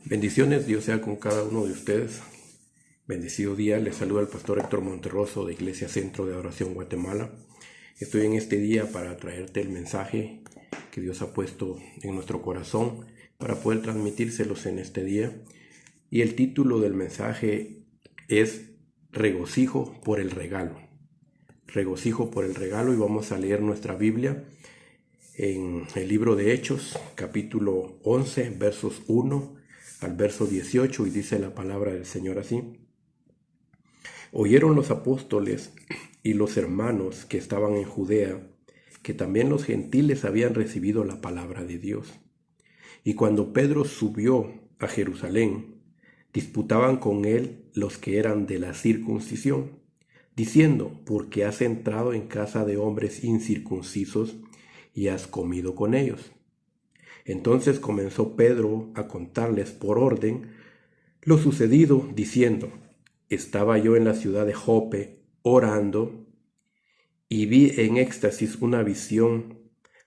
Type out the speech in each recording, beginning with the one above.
Bendiciones, Dios sea con cada uno de ustedes. Bendecido día, les saluda el pastor Héctor Monterroso de Iglesia Centro de Adoración Guatemala. Estoy en este día para traerte el mensaje que Dios ha puesto en nuestro corazón para poder transmitírselos en este día. Y el título del mensaje es Regocijo por el regalo. Regocijo por el regalo, y vamos a leer nuestra Biblia en el libro de Hechos, capítulo 11, versos 1 al verso 18, y dice la palabra del Señor así: Oyeron los apóstoles y los hermanos que estaban en Judea que también los gentiles habían recibido la palabra de Dios. Y cuando Pedro subió a Jerusalén, disputaban con él los que eran de la circuncisión, diciendo: ¿por qué has entrado en casa de hombres incircuncisos y has comido con ellos? Entonces comenzó Pedro a contarles por orden lo sucedido, diciendo: estaba yo en la ciudad de Jope orando, y vi en éxtasis una visión,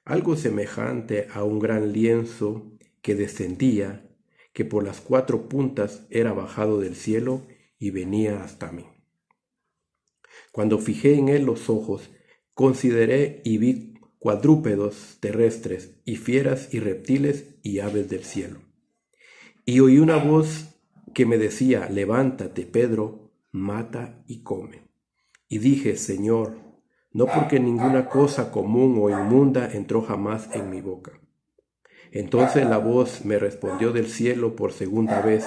algo semejante a un gran lienzo que descendía, que por las 4 puntas era bajado del cielo y venía hasta mí. Cuando fijé en él los ojos, consideré y vi cuadrúpedos terrestres y fieras y reptiles y aves del cielo. Y oí una voz que me decía: levántate, Pedro, mata y come. Y dije: Señor, no, porque ninguna cosa común o inmunda entró jamás en mi boca. Entonces la voz me respondió del cielo por segunda vez: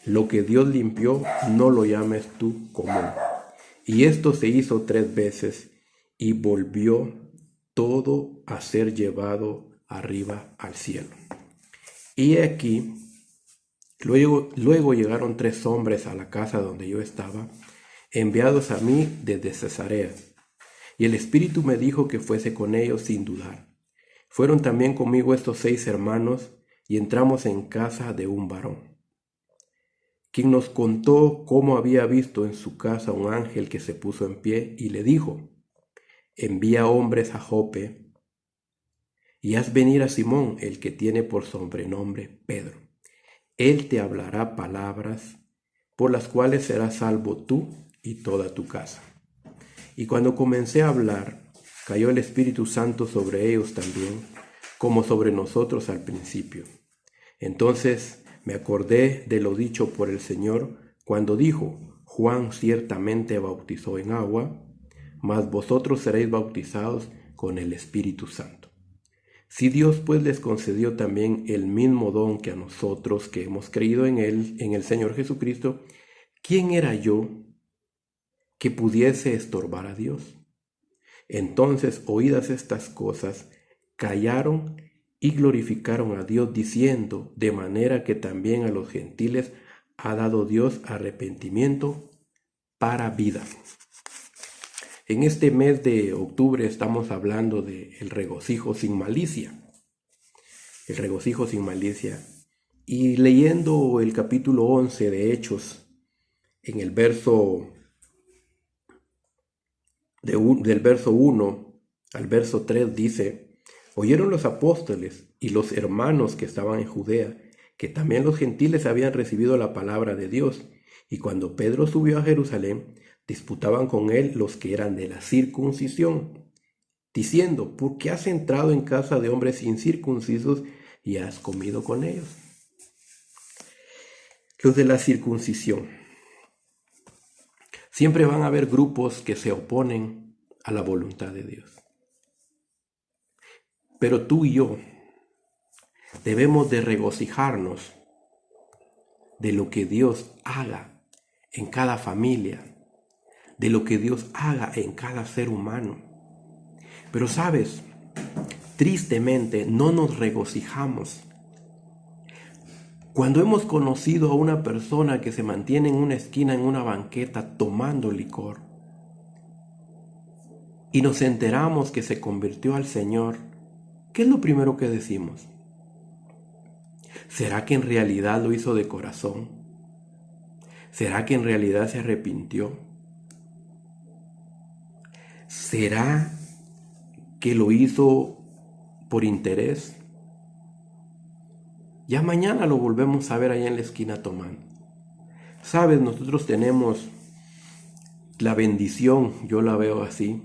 lo que Dios limpió, no lo llames tú común. Y esto se hizo 3 veces, y volvió todo a ser llevado arriba al cielo. Y aquí, luego llegaron 3 hombres a la casa donde yo estaba, enviados a mí desde Cesarea. Y el Espíritu me dijo que fuese con ellos sin dudar. Fueron también conmigo estos 6 hermanos, y entramos en casa de un varón, quien nos contó cómo había visto en su casa un ángel que se puso en pie y le dijo: envía hombres a Jope y haz venir a Simón, el que tiene por sobrenombre Pedro. Él te hablará palabras por las cuales serás salvo tú y toda tu casa. Y cuando comencé a hablar, cayó el Espíritu Santo sobre ellos también, como sobre nosotros al principio. Entonces me acordé de lo dicho por el Señor cuando dijo: Juan ciertamente bautizó en agua, mas vosotros seréis bautizados con el Espíritu Santo. Si Dios pues les concedió también el mismo don que a nosotros que hemos creído en Él, en el Señor Jesucristo, ¿quién era yo que pudiese estorbar a Dios? Entonces, oídas estas cosas, callaron y glorificaron a Dios, diciendo: de manera que también a los gentiles ha dado Dios arrepentimiento para vida. En este mes de octubre estamos hablando del regocijo sin malicia. El regocijo sin malicia. Y leyendo el capítulo 11 de Hechos, en el del verso 1 al verso 3 dice: oyeron los apóstoles y los hermanos que estaban en Judea que también los gentiles habían recibido la palabra de Dios, y cuando Pedro subió a Jerusalén, disputaban con él los que eran de la circuncisión, diciendo: ¿por qué has entrado en casa de hombres incircuncisos y has comido con ellos? Los de la circuncisión. Siempre van a haber grupos que se oponen a la voluntad de Dios. Pero tú y yo debemos de regocijarnos de lo que Dios haga en cada familia, de lo que Dios haga en cada ser humano. Pero sabes, tristemente no nos regocijamos cuando hemos conocido a una persona que se mantiene en una esquina, en una banqueta, tomando licor, y nos enteramos que se convirtió al Señor. ¿Qué es lo primero que decimos? ¿Será que en realidad lo hizo de corazón? ¿Será que en realidad se arrepintió? ¿Será que lo hizo por interés? Ya mañana lo volvemos a ver allá en la esquina tomando. Sabes, nosotros tenemos la bendición, yo la veo así,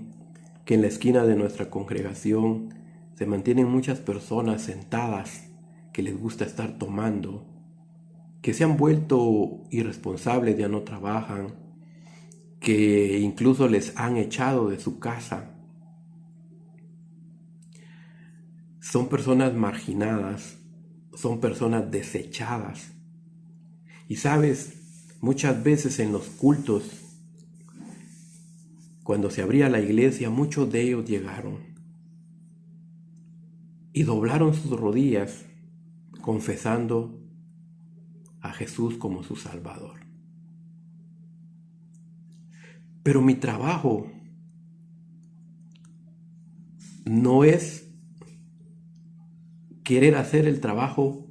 que en la esquina de nuestra congregación se mantienen muchas personas sentadas que les gusta estar tomando, que se han vuelto irresponsables, ya no trabajan, que incluso les han echado de su casa. Son personas marginadas, son personas desechadas. Y sabes, muchas veces en los cultos, cuando se abría la iglesia, muchos de ellos llegaron y doblaron sus rodillas confesando a Jesús como su Salvador. Pero mi trabajo no es querer hacer el trabajo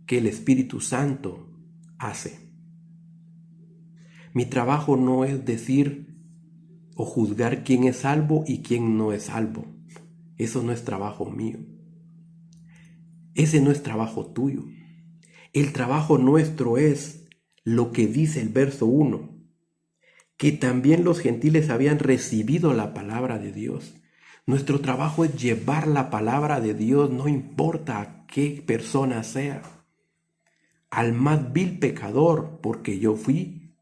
que el Espíritu Santo hace. Mi trabajo no es decir o juzgar quién es salvo y quién no es salvo. Eso no es trabajo mío. Ese no es trabajo tuyo. El trabajo nuestro es lo que dice el verso 1, que también los gentiles habían recibido la palabra de Dios. Nuestro trabajo es llevar la palabra de Dios, no importa a qué persona sea, al más vil pecador, porque yo fui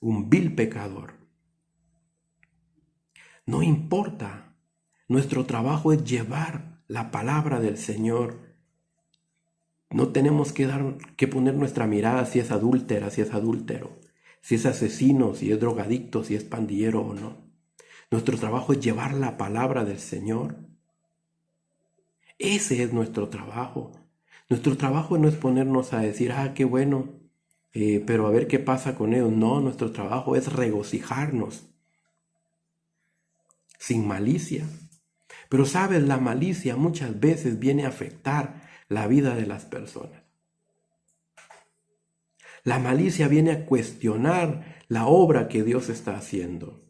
un vil pecador. No importa, nuestro trabajo es llevar la palabra del Señor. No tenemos que poner nuestra mirada si es adúltera, si es adúltero, si es asesino, si es drogadicto, si es pandillero o no. Nuestro trabajo es llevar la palabra del Señor. Ese es nuestro trabajo. Nuestro trabajo no es ponernos a decir, qué bueno, pero a ver qué pasa con ellos. No, nuestro trabajo es regocijarnos sin malicia. Pero sabes, la malicia muchas veces viene a afectar la vida de las personas. La malicia viene a cuestionar la obra que Dios está haciendo.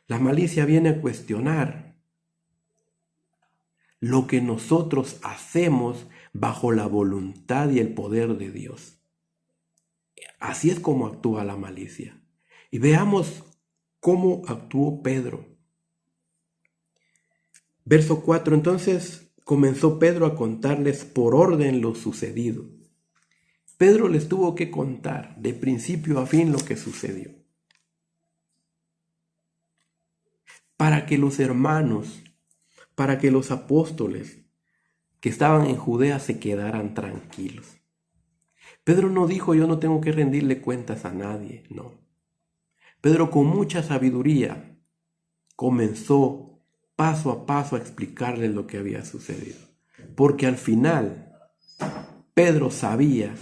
La malicia viene a cuestionar lo que nosotros hacemos bajo la voluntad y el poder de Dios. Así es como actúa la malicia. Y veamos cómo actuó Pedro. Verso 4, entonces comenzó Pedro a contarles por orden lo sucedido. Pedro les tuvo que contar de principio a fin lo que sucedió, para que los hermanos, para que los apóstoles que estaban en Judea se quedaran tranquilos. Pedro no dijo, yo no tengo que rendirle cuentas a nadie, no. Pedro con mucha sabiduría comenzó paso a paso a explicarles lo que había sucedido, porque al final Pedro sabía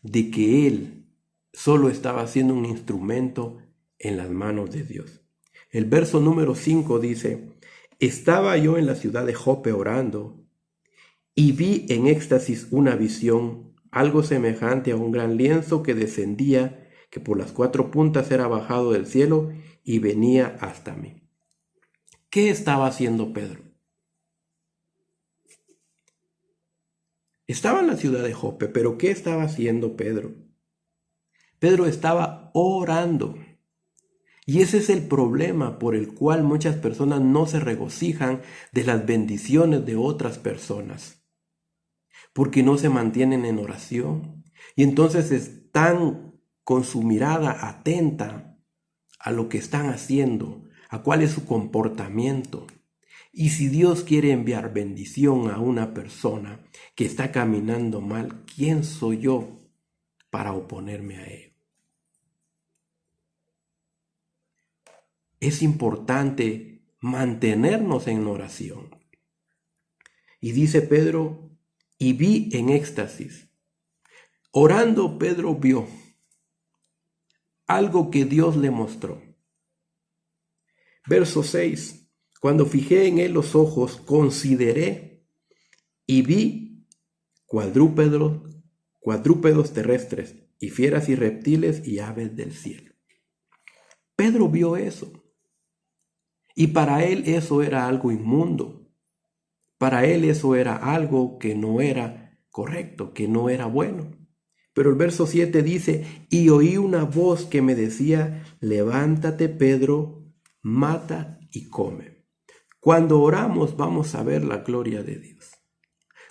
de que él solo estaba siendo un instrumento en las manos de Dios. El verso número 5 dice, estaba yo en la ciudad de Jope orando y vi en éxtasis una visión, algo semejante a un gran lienzo que descendía, que por las 4 puntas era bajado del cielo y venía hasta mí. ¿Qué estaba haciendo Pedro? Estaba en la ciudad de Jope, pero ¿qué estaba haciendo Pedro? Pedro estaba orando. Y ese es el problema por el cual muchas personas no se regocijan de las bendiciones de otras personas, porque no se mantienen en oración y entonces están con su mirada atenta a lo que están haciendo, a cuál es su comportamiento. Y si Dios quiere enviar bendición a una persona que está caminando mal, ¿quién soy yo para oponerme a ello? Es importante mantenernos en oración. Y dice Pedro, y vi en éxtasis. Orando Pedro vio algo que Dios le mostró. Verso 6. Cuando fijé en él los ojos, consideré y vi cuadrúpedos terrestres y fieras y reptiles y aves del cielo. Pedro vio eso. Y para él eso era algo inmundo. Para él eso era algo que no era correcto, que no era bueno. Pero el verso 7 dice, y oí una voz que me decía, levántate, Pedro, mata y come. Cuando oramos vamos a ver la gloria de Dios.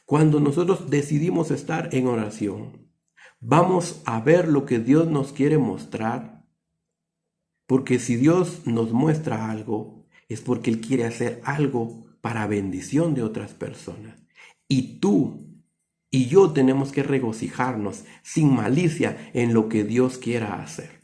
Cuando nosotros decidimos estar en oración, vamos a ver lo que Dios nos quiere mostrar. Porque si Dios nos muestra algo, es porque Él quiere hacer algo para bendición de otras personas. Y tú y yo tenemos que regocijarnos sin malicia en lo que Dios quiera hacer.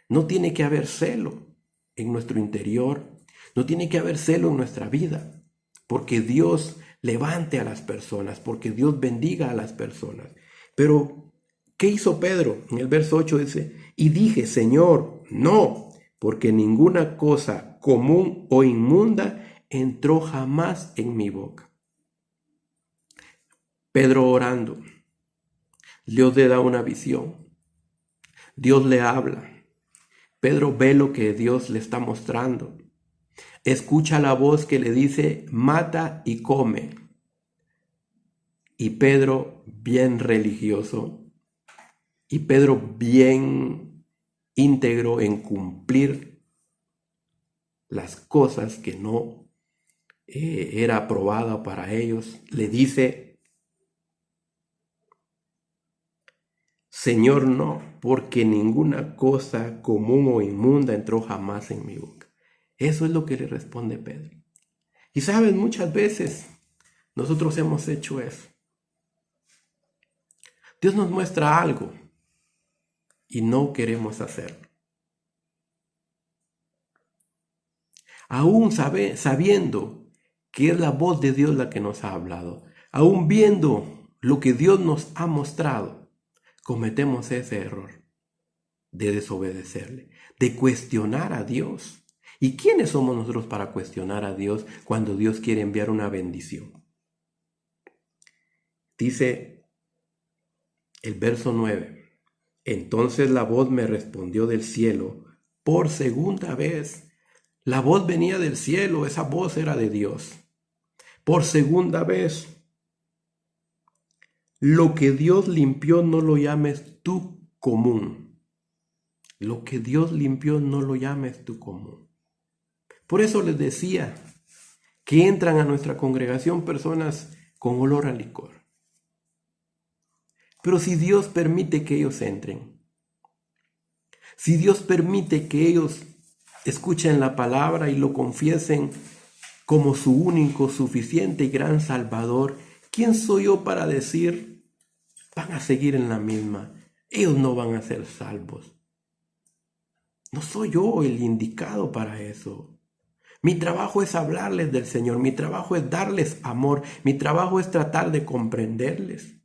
No tiene que haber celo en nuestro interior, no tiene que haber celo en nuestra vida, porque Dios levante a las personas, porque Dios bendiga a las personas. Pero, ¿qué hizo Pedro? En el verso 8 dice, y dije, Señor, no, porque ninguna cosa común o inmunda entró jamás en mi boca. Pedro orando, Dios le da una visión, Dios le habla, Pedro ve lo que Dios le está mostrando, escucha la voz que le dice, mata y come. Y Pedro bien religioso, y Pedro bien íntegro en cumplir las cosas que no era aprobada para ellos, le dice, Señor, no, porque ninguna cosa común o inmunda entró jamás en mi boca. Eso es lo que le responde Pedro. Y saben, muchas veces nosotros hemos hecho eso. Dios nos muestra algo y no queremos hacerlo. Aún sabiendo que es la voz de Dios la que nos ha hablado, aún viendo lo que Dios nos ha mostrado, cometemos ese error de desobedecerle, de cuestionar a Dios. ¿Y quiénes somos nosotros para cuestionar a Dios cuando Dios quiere enviar una bendición? Dice el verso 9, entonces la voz me respondió del cielo por segunda vez. La voz venía del cielo, esa voz era de Dios. Por segunda vez, lo que Dios limpió no lo llames tú común. Lo que Dios limpió no lo llames tú común. Por eso les decía que entran a nuestra congregación personas con olor a licor. Pero si Dios permite que ellos entren, si Dios permite que ellos escuchen la palabra y lo confiesen como su único, suficiente y gran Salvador, ¿quién soy yo para decir, van a seguir en la misma? Ellos no van a ser salvos. No soy yo el indicado para eso. Mi trabajo es hablarles del Señor, mi trabajo es darles amor, mi trabajo es tratar de comprenderles.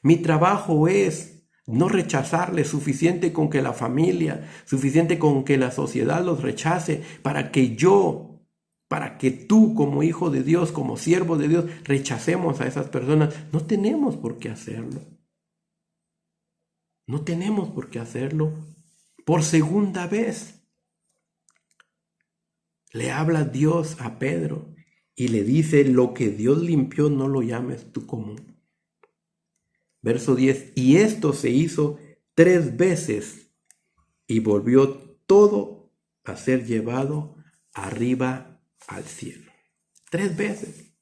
Mi trabajo es no rechazarles, suficiente con que la familia, suficiente con que la sociedad los rechace, para que tú como hijo de Dios, como siervo de Dios, rechacemos a esas personas. No tenemos por qué hacerlo. No tenemos por qué hacerlo. Por segunda vez le habla Dios a Pedro y le dice, lo que Dios limpió no lo llames tú común. Verso 10, y esto se hizo 3 veces y volvió todo a ser llevado arriba al cielo. 3 veces.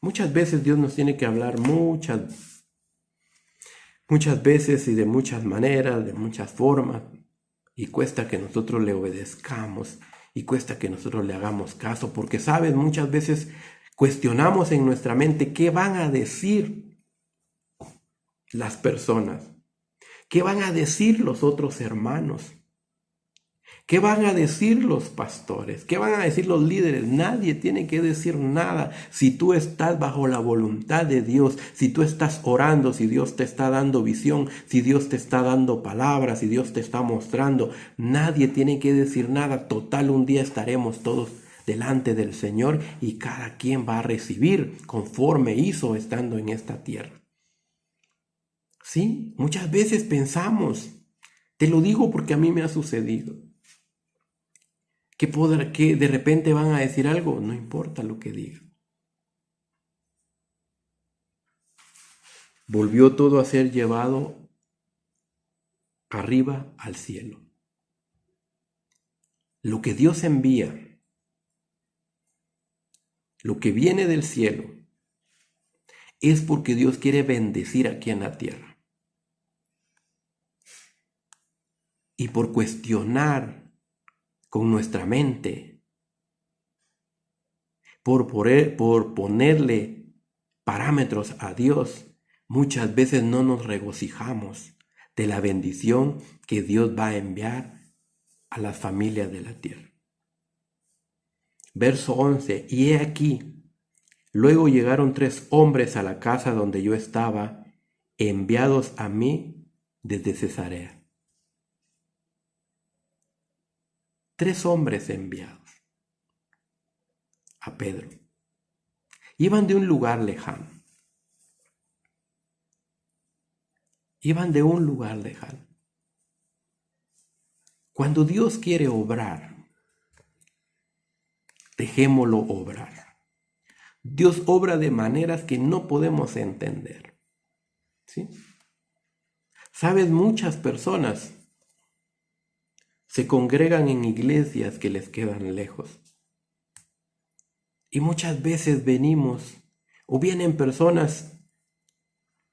Muchas veces Dios nos tiene que hablar muchas veces y de muchas maneras, de muchas formas, y cuesta que nosotros le obedezcamos y cuesta que nosotros le hagamos caso, porque sabes, muchas veces cuestionamos en nuestra mente qué van a decir las personas, qué van a decir los otros hermanos, qué van a decir los pastores, qué van a decir los líderes. Nadie tiene que decir nada si tú estás bajo la voluntad de Dios, si tú estás orando, si Dios te está dando visión, si Dios te está dando palabras, si Dios te está mostrando. Nadie tiene que decir nada. Total, un día estaremos todos delante del Señor y cada quien va a recibir conforme hizo estando en esta tierra. Sí, muchas veces pensamos, te lo digo porque a mí me ha sucedido, que de repente van a decir algo, no importa lo que digan. volvió todo a ser llevado arriba al cielo. Lo que Dios envía, lo que viene del cielo, es porque Dios quiere bendecir aquí en la tierra. Y por cuestionar con nuestra mente, por ponerle parámetros a Dios, muchas veces no nos regocijamos de la bendición que Dios va a enviar a las familias de la tierra. Verso 11, y he aquí, luego llegaron 3 hombres a la casa donde yo estaba, enviados a mí desde Cesarea. 3 hombres enviados a Pedro. Iban de un lugar lejano. Iban de un lugar lejano. Cuando Dios quiere obrar, dejémoslo obrar. Dios obra de maneras que no podemos entender. ¿Sí? Sabes, muchas personas se congregan en iglesias que les quedan lejos. Y muchas veces venimos o vienen personas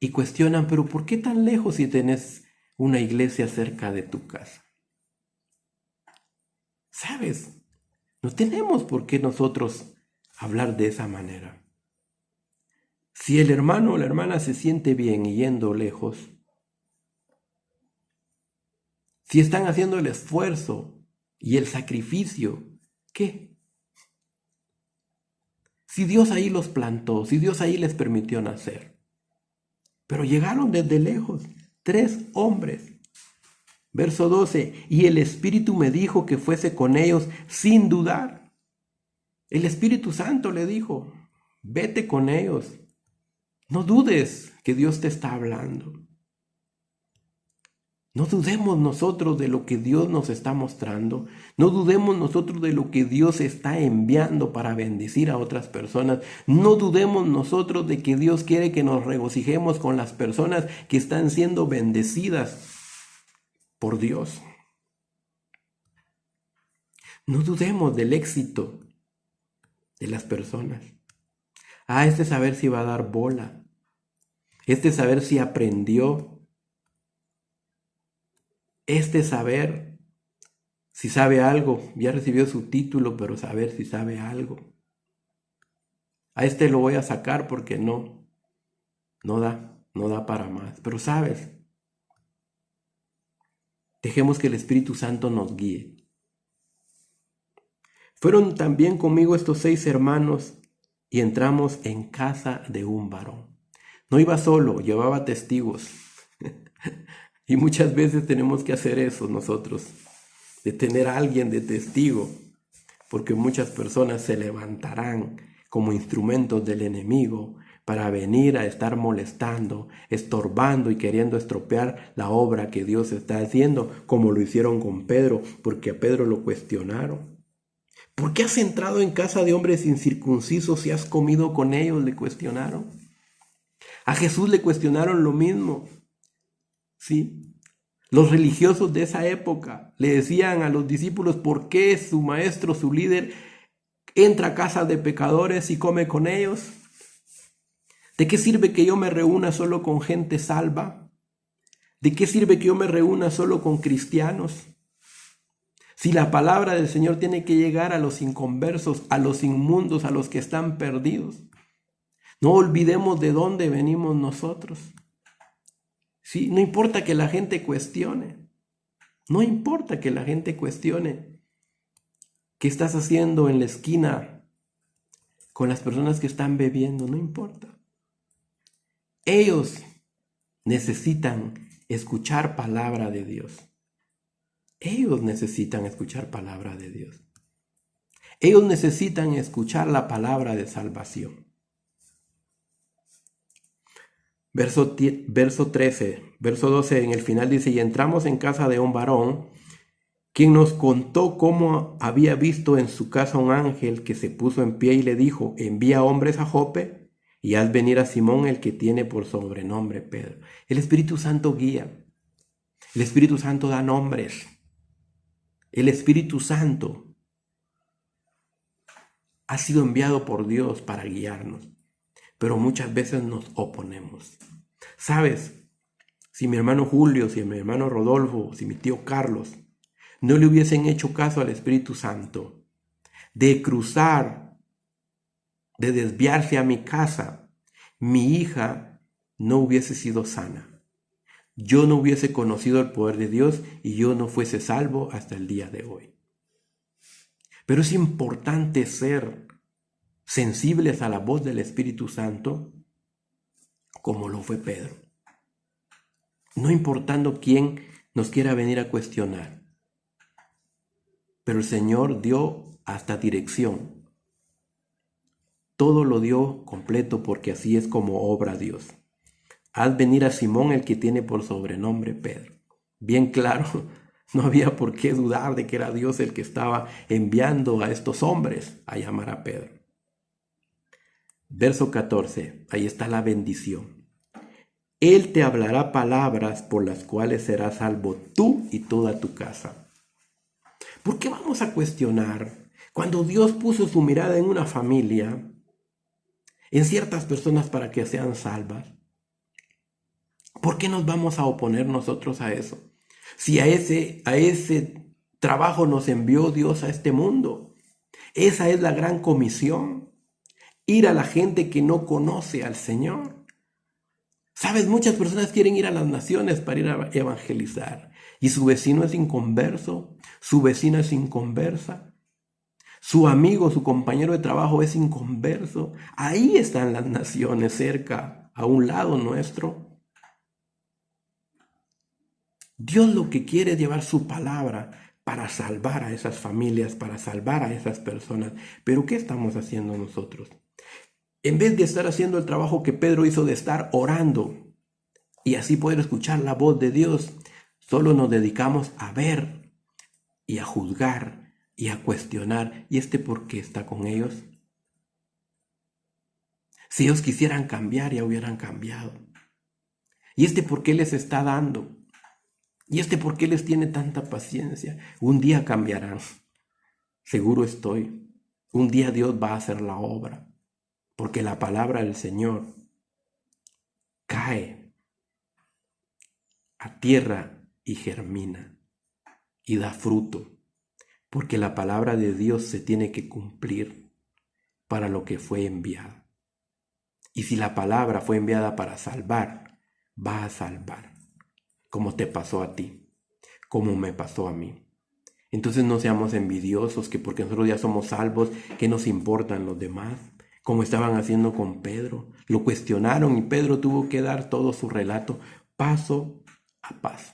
y cuestionan, pero ¿por qué tan lejos si tenés una iglesia cerca de tu casa? ¿Sabes? No tenemos por qué nosotros hablar de esa manera. Si el hermano o la hermana se siente bien yendo lejos, si están haciendo el esfuerzo y el sacrificio, ¿qué? Si Dios ahí los plantó, si Dios ahí les permitió nacer. Pero llegaron desde lejos, 3 hombres. Verso 12, y el Espíritu me dijo que fuese con ellos sin dudar. El Espíritu Santo le dijo, vete con ellos. No dudes que Dios te está hablando. No dudemos nosotros de lo que Dios nos está mostrando. No dudemos nosotros de lo que Dios está enviando para bendecir a otras personas. No dudemos nosotros de que Dios quiere que nos regocijemos con las personas que están siendo bendecidas por Dios. No dudemos del éxito de las personas. Este saber si va a dar bola. Saber si aprendió. Saber si sabe algo. Ya recibió su título, pero saber si sabe algo. Lo voy a sacar porque no da para más. Pero sabes, dejemos que el Espíritu Santo nos guíe. Fueron también conmigo estos 6 hermanos y entramos en casa de un varón. No iba solo, llevaba testigos. Y muchas veces tenemos que hacer eso nosotros, de tener a alguien de testigo, porque muchas personas se levantarán como instrumentos del enemigo para venir a estar molestando, estorbando y queriendo estropear la obra que Dios está haciendo, como lo hicieron con Pedro, porque a Pedro lo cuestionaron. ¿Por qué has entrado en casa de hombres incircuncisos y has comido con ellos? Le cuestionaron. A Jesús le cuestionaron lo mismo. ¿Sí? Los religiosos de esa época le decían a los discípulos por qué su maestro, su líder, entra a casa de pecadores y come con ellos. ¿De qué sirve que yo me reúna solo con gente salva? ¿De qué sirve que yo me reúna solo con cristianos? Si la palabra del Señor tiene que llegar a los inconversos, a los inmundos, a los que están perdidos. No olvidemos de dónde venimos nosotros. Sí, no importa que la gente cuestione. No importa que la gente cuestione. ¿Qué estás haciendo en la esquina con las personas que están bebiendo? No importa. Ellos necesitan escuchar palabra de Dios. Ellos necesitan escuchar palabra de Dios. Ellos necesitan escuchar la palabra de salvación. Verso 13, verso 12 en el final dice, y entramos en casa de un varón, quien nos contó cómo había visto en su casa un ángel que se puso en pie y le dijo, envía hombres a Jope y haz venir a Simón, el que tiene por sobrenombre Pedro. El Espíritu Santo guía. El Espíritu Santo da nombres. El Espíritu Santo ha sido enviado por Dios para guiarnos, pero muchas veces nos oponemos. ¿Sabes? Si mi hermano Julio, si mi hermano Rodolfo, si mi tío Carlos no le hubiesen hecho caso al Espíritu Santo de cruzar, de desviarse a mi casa, mi hija no hubiese sido sana. Yo no hubiese conocido el poder de Dios y yo no fuese salvo hasta el día de hoy. Pero es importante ser sensibles a la voz del Espíritu Santo como lo fue Pedro. No importando quién nos quiera venir a cuestionar. Pero el Señor dio hasta dirección. Todo lo dio completo porque así es como obra Dios. Haz venir a Simón, el que tiene por sobrenombre Pedro. Bien claro, no había por qué dudar de que era Dios el que estaba enviando a estos hombres a llamar a Pedro. Verso 14, ahí está la bendición. Él te hablará palabras por las cuales serás salvo tú y toda tu casa. ¿Por qué vamos a cuestionar cuando Dios puso su mirada en una familia, en ciertas personas para que sean salvas? ¿Por qué nos vamos a oponer nosotros a eso? Si a ese trabajo nos envió Dios a este mundo. Esa es la gran comisión. Ir a la gente que no conoce al Señor. Sabes, muchas personas quieren ir a las naciones para ir a evangelizar. Y su vecino es inconverso, su vecina es inconversa, su amigo, su compañero de trabajo es inconverso. Ahí están las naciones cerca, a un lado nuestro. Dios lo que quiere es llevar su palabra para salvar a esas familias, para salvar a esas personas. Pero ¿qué estamos haciendo nosotros? En vez de estar haciendo el trabajo que Pedro hizo de estar orando y así poder escuchar la voz de Dios, solo nos dedicamos a ver y a juzgar y a cuestionar. ¿Y por qué está con ellos? Si ellos quisieran cambiar, ya hubieran cambiado. ¿Y por qué les está dando? ¿Y por qué les tiene tanta paciencia? Un día cambiarán, seguro estoy. Un día Dios va a hacer la obra, porque la palabra del Señor cae a tierra y germina y da fruto, porque la palabra de Dios se tiene que cumplir para lo que fue enviada. Y si la palabra fue enviada para salvar, va a salvar, como te pasó a ti, como me pasó a mí. Entonces no seamos envidiosos, que porque nosotros ya somos salvos, ¿qué nos importan los demás? Como estaban haciendo con Pedro. Lo cuestionaron y Pedro tuvo que dar todo su relato paso a paso.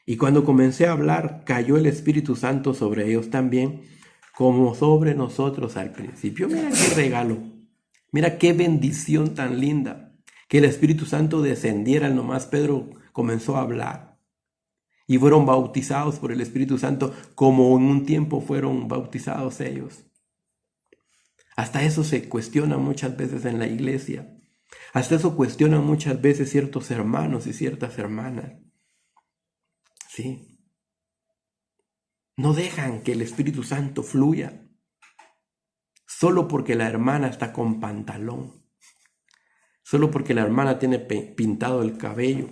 Y cuando comencé a hablar, cayó el Espíritu Santo sobre ellos también, como sobre nosotros al principio. Mira qué regalo, mira qué bendición tan linda, que el Espíritu Santo descendiera. Nomás Pedro comenzó a hablar. Y fueron bautizados por el Espíritu Santo como en un tiempo fueron bautizados ellos. Hasta eso se cuestiona muchas veces en la iglesia. Hasta eso cuestionan muchas veces ciertos hermanos y ciertas hermanas. ¿Sí? No dejan que el Espíritu Santo fluya. Solo porque la hermana está con pantalón. Solo porque la hermana tiene pintado el cabello.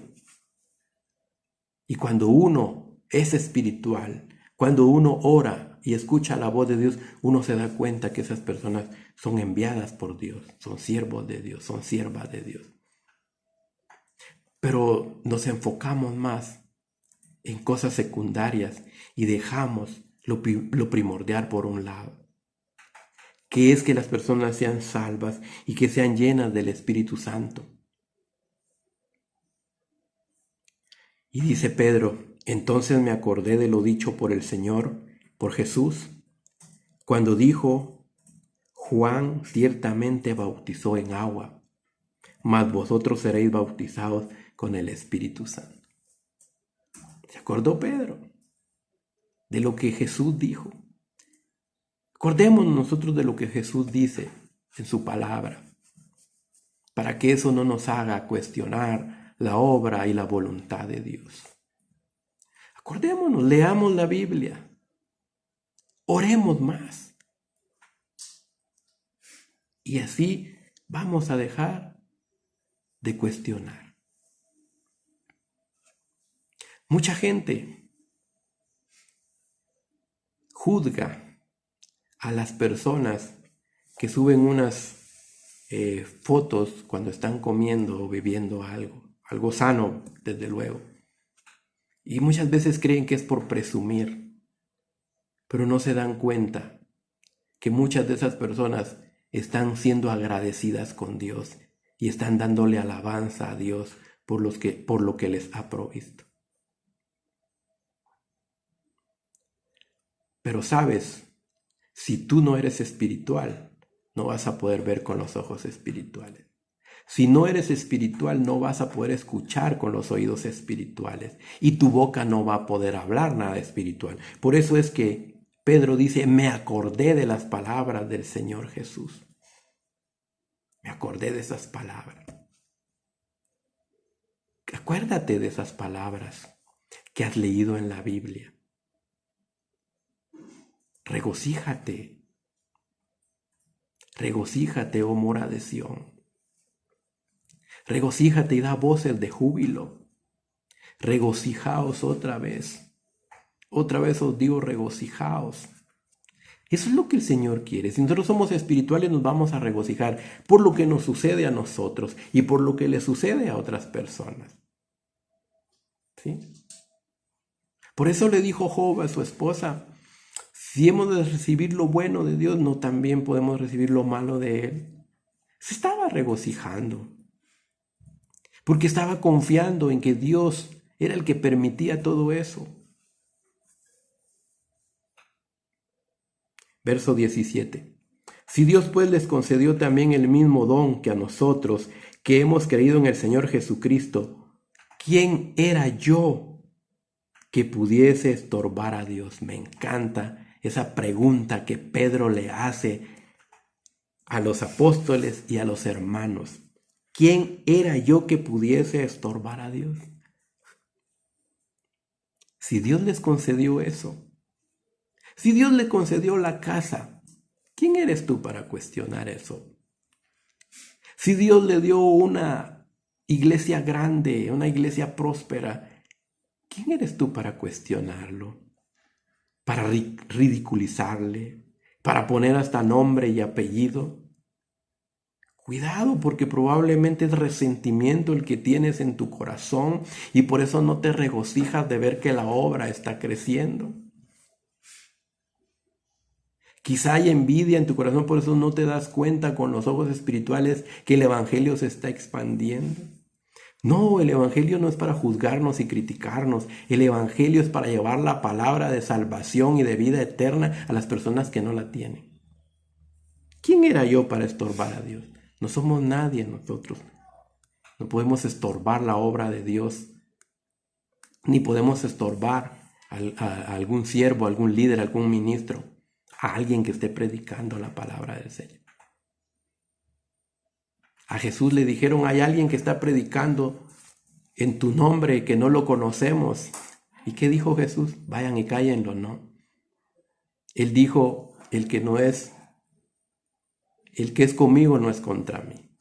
Y cuando uno es espiritual, cuando uno ora y escucha la voz de Dios, uno se da cuenta que esas personas son enviadas por Dios, son siervos de Dios, son siervas de Dios. Pero nos enfocamos más en cosas secundarias y dejamos lo primordial por un lado, que es que las personas sean salvas y que sean llenas del Espíritu Santo. Y dice Pedro: entonces me acordé de lo dicho por el Señor, por Jesús, cuando dijo: Juan ciertamente bautizó en agua, mas vosotros seréis bautizados con el Espíritu Santo. ¿Se acordó Pedro de lo que Jesús dijo? Acordémonos nosotros de lo que Jesús dice. en su palabra, para que eso no nos haga cuestionar la obra y la voluntad de Dios. Acordémonos, leamos la Biblia, oremos más. Y así vamos a dejar de cuestionar. Mucha gente juzga a las personas que suben unas fotos cuando están comiendo o bebiendo algo sano, desde luego. Y muchas veces creen que es por presumir, pero no se dan cuenta que muchas de esas personas están siendo agradecidas con Dios y están dándole alabanza a Dios por lo que les ha provisto. Pero sabes, si tú no eres espiritual, no vas a poder ver con los ojos espirituales. Si no eres espiritual, no vas a poder escuchar con los oídos espirituales y tu boca no va a poder hablar nada espiritual. Por eso es que Pedro dice, me acordé de las palabras del Señor Jesús. Me acordé de esas palabras. Acuérdate de esas palabras que has leído en la Biblia. Regocíjate. Regocíjate, oh mora de Sión. Regocíjate y da voces de júbilo. Regocijaos otra vez. Otra vez os digo, regocijaos. Eso es lo que el Señor quiere. Si nosotros somos espirituales, nos vamos a regocijar por lo que nos sucede a nosotros y por lo que le sucede a otras personas. ¿Sí? Por eso le dijo Job a su esposa, si hemos de recibir lo bueno de Dios, no también podemos recibir lo malo de Él. Se estaba regocijando, porque estaba confiando en que Dios era el que permitía todo eso. Verso 17. Si Dios pues les concedió también el mismo don que a nosotros, que hemos creído en el Señor Jesucristo, ¿quién era yo que pudiese estorbar a Dios? Me encanta esa pregunta que Pedro le hace a los apóstoles y a los hermanos. ¿Quién era yo que pudiese estorbar a Dios? Si Dios les concedió eso, si Dios le concedió la casa, ¿quién eres tú para cuestionar eso? Si Dios le dio una iglesia grande, una iglesia próspera, ¿quién eres tú para cuestionarlo? Para ridiculizarle, para poner hasta nombre y apellido. Cuidado, porque probablemente es resentimiento el que tienes en tu corazón y por eso no te regocijas de ver que la obra está creciendo. Quizá hay envidia en tu corazón, por eso no te das cuenta con los ojos espirituales que el Evangelio se está expandiendo. No, el Evangelio no es para juzgarnos y criticarnos. El Evangelio es para llevar la palabra de salvación y de vida eterna a las personas que no la tienen. ¿Quién era yo para estorbar a Dios? No somos nadie nosotros. No podemos estorbar la obra de Dios, ni podemos estorbar a algún siervo, a algún líder, a algún ministro, a alguien que esté predicando la palabra del Señor. A Jesús le dijeron, hay alguien que está predicando en tu nombre que no lo conocemos. ¿Y qué dijo Jesús? Vayan y cállenlo, ¿no? Él dijo, el que es conmigo no es contra mí.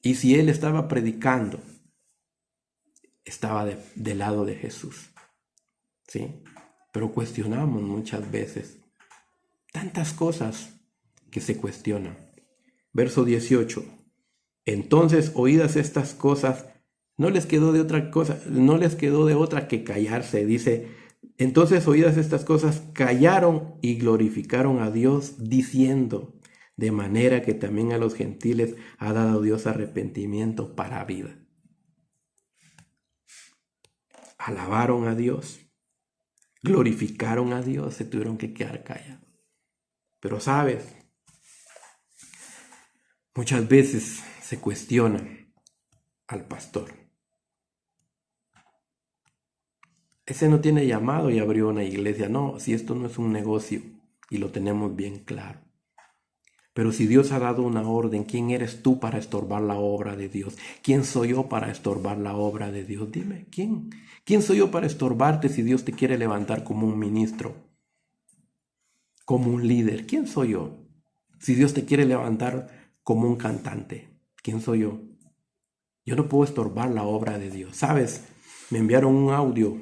Y si él estaba predicando, estaba del lado de Jesús. ¿Sí? Pero cuestionamos muchas veces tantas cosas que se cuestionan. Verso 18. Entonces, oídas estas cosas, no les quedó de otra que callarse. Dice, entonces oídas estas cosas, callaron y glorificaron a Dios, diciendo, de manera que también a los gentiles ha dado Dios arrepentimiento para vida. Alabaron a Dios, glorificaron a Dios, se tuvieron que quedar callados. Pero sabes, muchas veces se cuestiona al pastor. Ese no tiene llamado y abrió una iglesia. No, si esto no es un negocio y lo tenemos bien claro. Pero si Dios ha dado una orden, ¿quién eres tú para estorbar la obra de Dios? ¿Quién soy yo para estorbar la obra de Dios? Dime, ¿quién? ¿Quién soy yo para estorbarte si Dios te quiere levantar como un ministro, como un líder? ¿Quién soy yo? Si Dios te quiere levantar como un cantante, ¿quién soy yo? Yo no puedo estorbar la obra de Dios. ¿Sabes? Me enviaron un audio,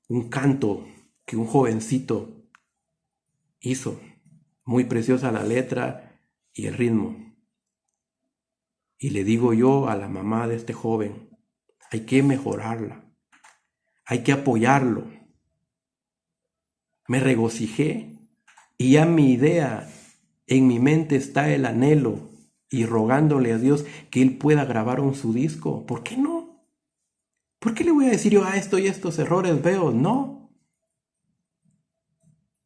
un canto que un jovencito hizo. Muy preciosa la letra y el ritmo. Y le digo yo a la mamá de este joven, hay que mejorarla, hay que apoyarlo. Me regocijé y ya mi idea, en mi mente está el anhelo y rogándole a Dios que Él pueda grabar su disco. ¿Por qué no? ¿Por qué le voy a decir yo, esto y estos errores veo? No.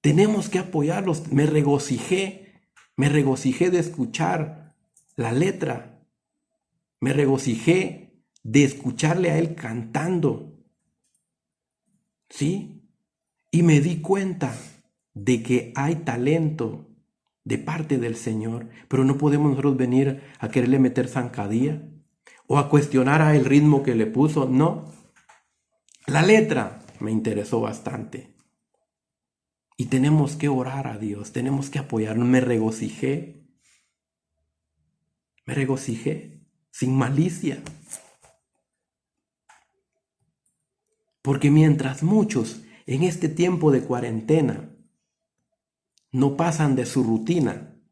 Tenemos que apoyarlos. Me regocijé de escuchar la letra. Me regocijé de escucharle a él cantando. ¿Sí? Y me di cuenta de que hay talento de parte del Señor, pero no podemos nosotros venir a quererle meter zancadilla o a cuestionar a el ritmo que le puso. No. La letra me interesó bastante. Y tenemos que orar a Dios, tenemos que apoyarnos. Me regocijé sin malicia. Porque mientras muchos en este tiempo de cuarentena no pasan de su rutina,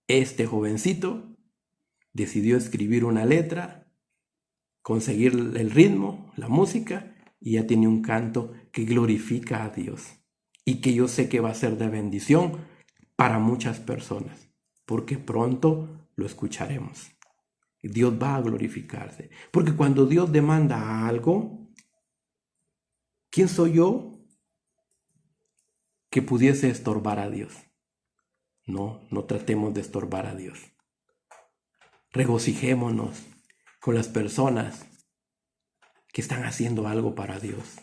este jovencito decidió escribir una letra, conseguir el ritmo, la música, y ya tiene un canto que glorifica a Dios y que yo sé que va a ser de bendición para muchas personas, porque pronto lo escucharemos. Dios va a glorificarse, porque cuando Dios demanda algo, ¿quién soy yo que pudiese estorbar a Dios? No tratemos de estorbar a Dios. Regocijémonos con las personas que están haciendo algo para Dios.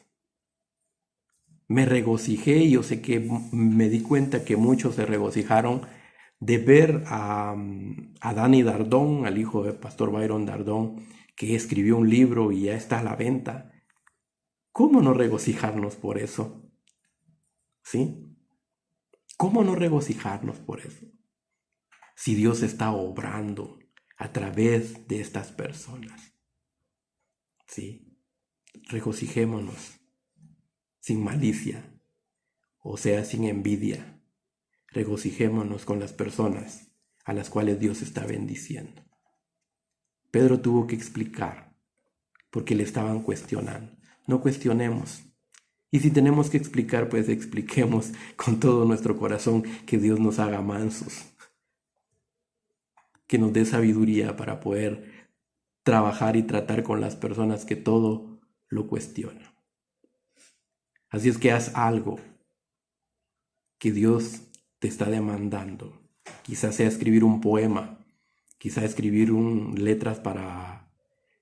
Me regocijé y yo sé que me di cuenta que muchos se regocijaron de ver a Dani Dardón, al hijo del pastor Byron Dardón, que escribió un libro y ya está a la venta. ¿Cómo no regocijarnos por eso? ¿Sí? ¿Cómo no regocijarnos por eso? Si Dios está obrando a través de estas personas. ¿Sí? Regocijémonos sin malicia, o sea, sin envidia. Regocijémonos con las personas a las cuales Dios está bendiciendo. Pedro tuvo que explicar porque le estaban cuestionando. No cuestionemos. Y si tenemos que explicar, pues expliquemos con todo nuestro corazón, que Dios nos haga mansos, que nos dé sabiduría para poder trabajar y tratar con las personas que todo lo cuestionan. Así es que haz algo que Dios te está demandando. Quizás sea escribir un poema, quizás escribir letras para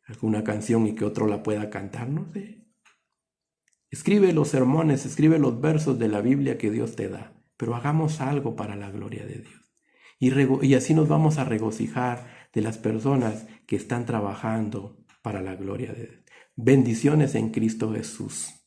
alguna canción y que otro la pueda cantar, no sé. Escribe los sermones, escribe los versos de la Biblia que Dios te da, pero hagamos algo para la gloria de Dios. Y así nos vamos a regocijar de las personas que están trabajando para la gloria de Dios. Bendiciones en Cristo Jesús.